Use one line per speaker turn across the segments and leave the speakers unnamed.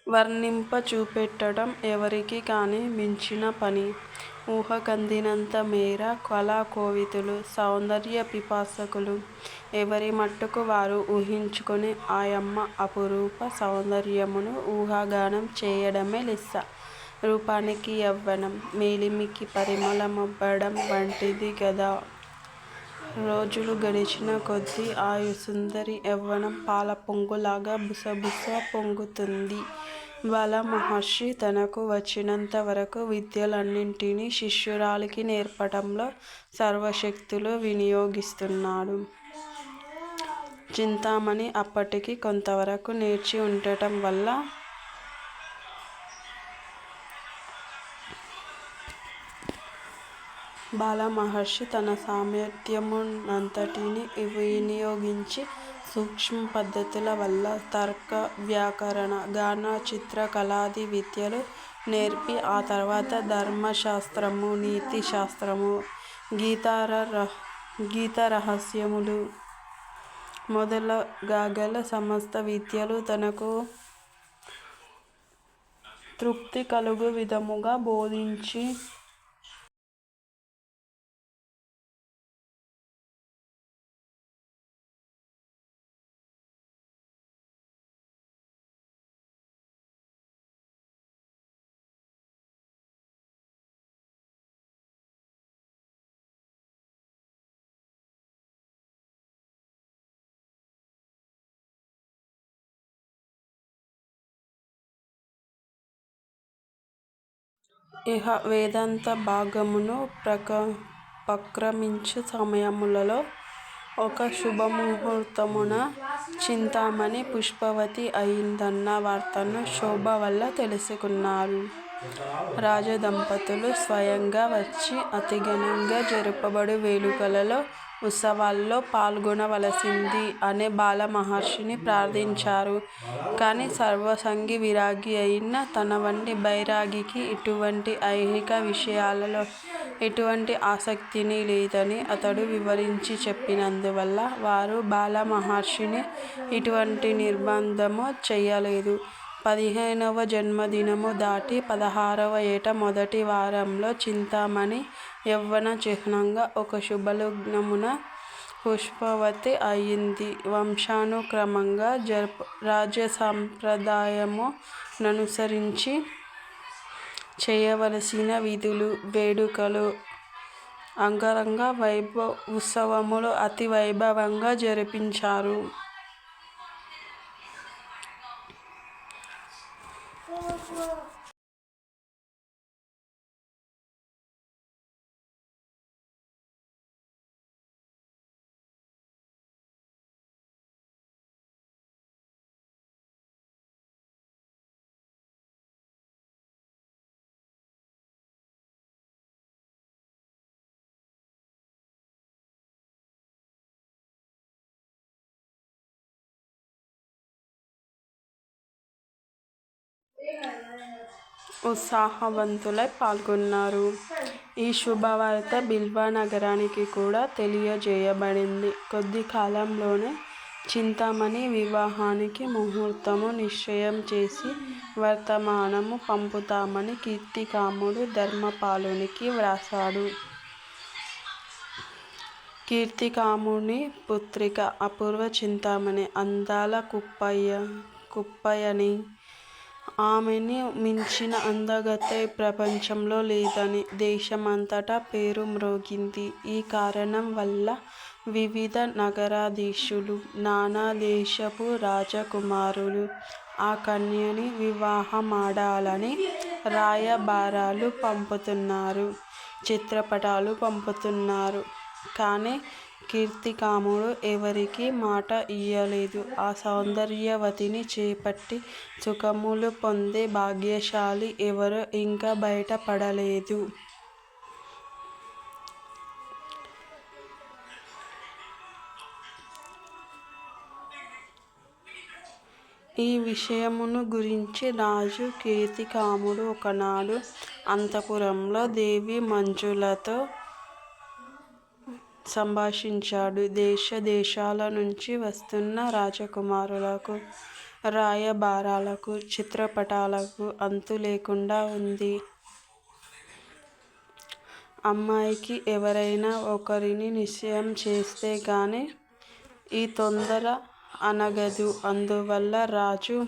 వర్ణింప చూపెట్టడం ఎవరికి కాని మించిన పని. ఊహకందినంత మేర కళాకోవిదులు, సౌందర్య పిపాసకులు ఎవరి మట్టుకు వారు ఊహించుకుని ఆయమ్మ అపురూప సౌందర్యమును ఊహాగానం చేయడమే లెస్స. రూపానికి యవ్వనం, మేలిమికి పరిమళమబ్బడం వంటిది గదా. రోజులు గడిచిన కొద్దీ ఆ సుందరి యవ్వనం పాలపొంగులాగా బుసబుస పొంగుతుంది. బాలమహర్షి తనకు వచ్చినంత వరకు విద్యలన్నింటినీ శిష్యురాలికి నేర్పటంలో సర్వశక్తులూ వినియోగిస్తున్నాడు. చింతామణి అప్పటికి కొంతవరకు నేర్చి ఉండటం వల్ల బాలమహర్షి తన సామర్థ్యమునంతటినీ వినియోగించి సూక్ష్మ పద్ధతుల వల్ల తర్క, వ్యాకరణ, గాన, చిత్రకళాది విద్యలు నేర్పి ఆ తర్వాత ధర్మశాస్త్రము, నీతిశాస్త్రము, గీతారహస్యములు మొదలగగల సమస్త విద్యలు తనకు తృప్తి కలుగు విధముగా బోధించి ఇహ వేదాంత భాగమును పక్రమించు సమయములలో ఒక శుభముహూర్తమున చింతామణి పుష్పవతి అయిందన్న వార్తను శోభ వల్ల తెలుసుకున్నారు. రాజదంపతులు స్వయంగా వచ్చి అతిఘనంగా జరుపబడు వేడుకలలో, ఉత్సవాల్లో పాల్గొనవలసింది అని బాలమహర్షిని ప్రార్థించారు. కాని సర్వసంగీ విరాగి అయిన తనవంటి బైరాగికి ఇటువంటి ఐహిక విషయాలలో ఎటువంటి ఆసక్తినీ లేదని అతడు వివరించి చెప్పినందువల్ల వారు బాలమహర్షిని ఎటువంటి నిర్బంధమూ చెయ్యలేదు. 15వ జన్మదినము దాటి 16వ ఏట మొదటి వారంలో చింతామణి యవ్వన చిహ్నంగా ఒక శుభలగ్నమున పుష్పవతి అయింది. వంశానుక్రమంగా రాజసంప్రదాయముననుసరించి చేయవలసిన విధులు, వేడుకలు, అంగరంగ ఉత్సవములు అతి వైభవంగా జరిపించారు. ఉత్సాహవంతులై పాల్గొన్నారు. ఈ శుభవార్త బిల్వ నగరానికి కూడా తెలియజేయబడింది. కొద్ది కాలంలోనే చింతామణి వివాహానికి ముహూర్తము నిశ్చయం చేసి వర్తమానము పంపుతామని కీర్తికాముడు ధర్మపాలునికి వ్రాసాడు. కీర్తికాముని పుత్రిక అపూర్వ చింతామణి అందాల కుప్పయని. ఆమెని మించిన అందగత్తె ఈ ప్రపంచంలో లేదని దేశమంతటా పేరు మ్రోగింది. ఈ కారణం వల్ల వివిధ నగరాధీశులు, నానా దేశపు రాజకుమారులు ఆ కన్యని వివాహమాడాలని రాయబారాలు పంపుతున్నారు, చిత్రపటాలు పంపుతున్నారు. కాని కీర్తికాముడు ఎవరికీ మాట ఇయ్యలేదు. ఆ సౌందర్యవతిని చేపట్టి సుఖములు పొందే భాగ్యశాలి ఎవరో ఇంకా బయటపడలేదు. ఈ విషయమును గురించి రాజు కీర్తికాముడు ఒకనాడు అంతఃపురంలో దేవి మంజులతో సంభాషించాడు. దేశాల నుంచి వస్తున్న రాజకుమారులకు, రాయబారాలకు, చిత్రపటాలకు అంతు లేకుండా ఉంది. అమ్మాయికి ఎవరైనా ఒకరిని నిశ్చయం చేస్తే గానీ ఈ తొందర అనగదు. అందువల్ల రాజు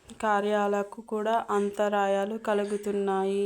కార్యాలకు కూడా అంతరాయాలు కలుగుతున్నాయి.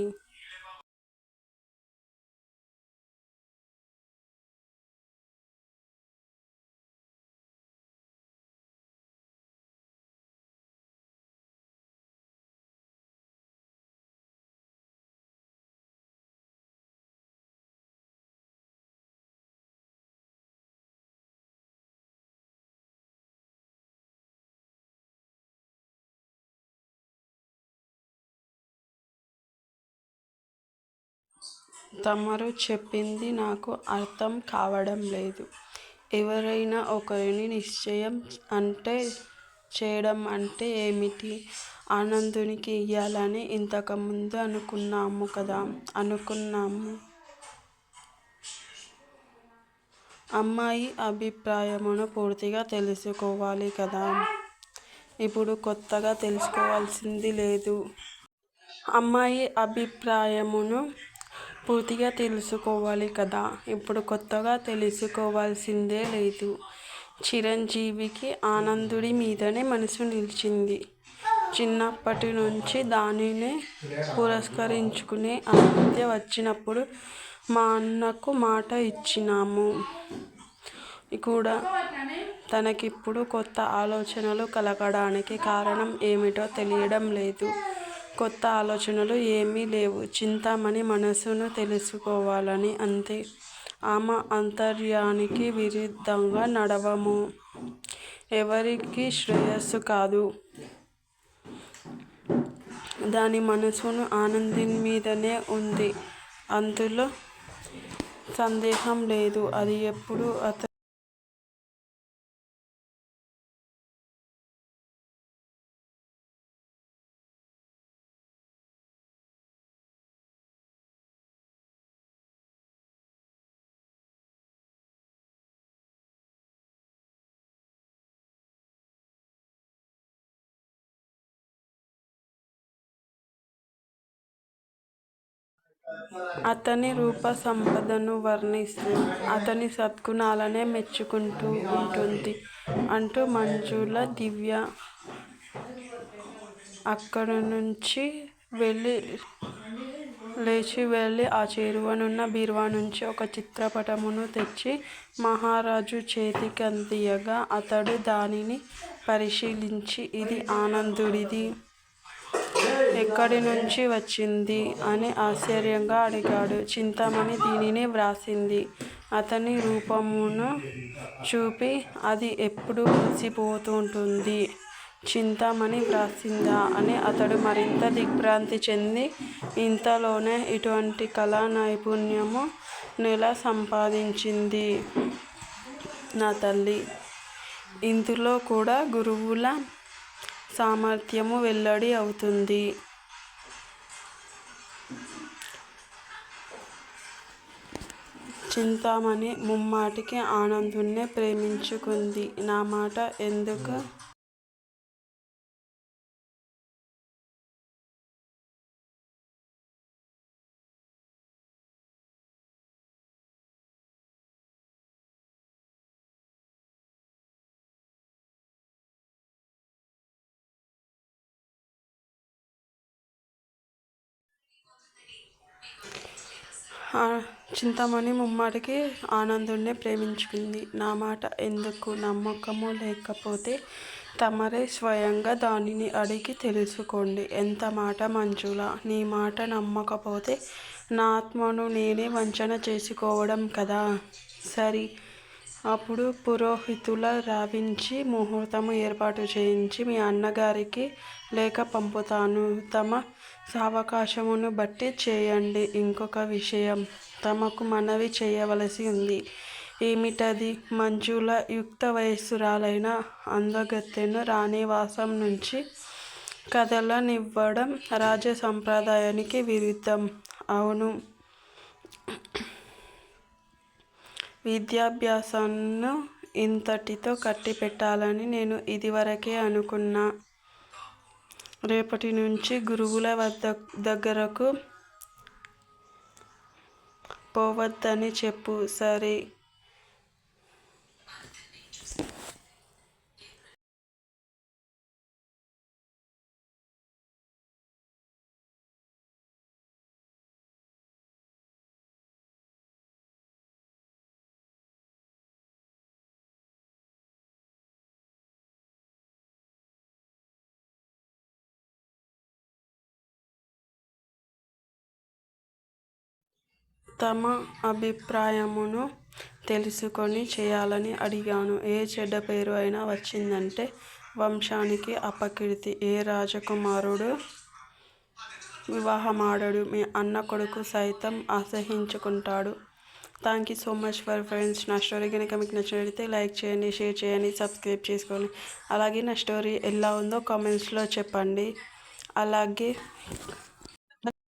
తమరు చెప్పింది నాకు అర్థం కావడం లేదు. ఎవరైనా ఒకరిని నిశ్చయం చేయడం అంటే ఏమిటి? ఆనందునికి ఇయ్యాలని ఇంతకుముందు అనుకున్నాము కదా. అనుకున్నాము. అమ్మాయి అభిప్రాయమును పూర్తిగా తెలుసుకోవాలి కదా. ఇప్పుడు కొత్తగా తెలుసుకోవాల్సింది లేదు. అమ్మాయి అభిప్రాయమును పూర్తిగా తెలుసుకోవాలి కదా. ఇప్పుడు కొత్తగా తెలుసుకోవాల్సిందే లేదు. చిరంజీవికి ఆనందుడి మీదనే మనసు నిలిచింది. చిన్నప్పటి నుంచి దానినే పురస్కరించుకుని ఆ మధ్య వచ్చినప్పుడు మా అన్నకు మాట ఇచ్చినాము కూడా. తనకిప్పుడు కొత్త ఆలోచనలు కలగడానికి కారణం ఏమిటో తెలియడం లేదు. కొత్త ఆలోచనలు ఏమీ లేవు. చింతామణి మనసును తెలుసుకోవాలని అంతే. ఆమె ఆంతర్యానికి విరుద్ధంగా నడవము. ఎవరికీ శ్రేయస్సు కాదు. దాని మనసును ఆనందునిమీదనే ఉంది. అందులో సందేహం లేదు. అది ఎప్పుడు అతని రూప సంపదను వర్ణిస్తూ, అతని సద్గుణాలనే మెచ్చుకుంటూ ఉంటుంది అంటూ మంజుల దివ్య అక్కడినుంచి లేచి వెళ్ళి ఆ చేరువనున్న బీరువా నుంచి ఒక చిత్రపటమును తెచ్చి మహారాజు చేతికి అందించగా అతడు దానిని పరిశీలించి ఇది ఆనందుడిది. ఎక్కడి నుంచి వచ్చింది? అని ఆశ్చర్యంగా అడిగాడు. చింతామణి దీనిని వ్రాసింది అతని రూపమును చూపి. అది ఎప్పుడూ మురిసిపోతుంటుంది. చింతామణి వ్రాసిందా అని అతడు మరింత దిగ్భ్రాంతి చెంది, ఇంతలోనే ఇటువంటి కళా నైపుణ్యము నెలా సంపాదించింది నా తల్లి? ఇందులో కూడా గురువుల సామర్థ్యము వెల్లడి అవుతుంది. చింతామణి ముమ్మాటికి ఆనందుణ్ణే ప్రేమించుకుంది. నా మాట ఎందుకు? చింతామణి ముమ్మాటికి ఆనందుణ్ణే ప్రేమించుకుంది. నా మాట ఎందుకు? నమ్మకము లేకపోతే తమరే స్వయంగా దానిని అడిగి తెలుసుకోండి. ఎంత మాట మంజుల! నీ మాట నమ్మకపోతే నా ఆత్మను నేనే వంచన చేసుకోవడం కదా. సరి. అప్పుడు పురోహితుల రావించి ముహూర్తము ఏర్పాటు చేయించి మీ అన్నగారికి లేఖ పంపుతాను. తమ సావకాశమును బట్టి చేయండి. ఇంకొక విషయం తమకు మనవి చేయవలసి ఉంది. ఏమిటది? మంజుల యుక్త వయస్సురాలైన అందగత్తెను రాణివాసం నుంచి కదలనివ్వడం రాజ సంప్రదాయానికి విరుద్ధం. అవును. విద్యాభ్యాసాన్ని ఇంతటితో కట్టిపెట్టాలని నేను ఇదివరకే అనుకున్నా. రేపటి నుంచి గురువుల దగ్గరకు పోవద్దని చెప్పు. సరే. తమ అభిప్రాయమును తెలుసుకొని చేయాలని అడిగాను. ఏ చెడ్డ పేరు అయినా వచ్చిందంటే వంశానికి అపకీర్తి. ఏ రాజకుమారుడు వివాహమాడడు. మీ అన్న కొడుకు సైతం అసహించుకుంటాడు. Thank you so much for friends. నా స్టోరీ కనుక మీకు నచ్చినట్లయితే లైక్ చేయండి, షేర్ చేయండి, సబ్స్క్రైబ్ చేసుకోండి. అలాగే నా స్టోరీ ఎలా ఉందో కామెంట్స్లో చెప్పండి. అలాగే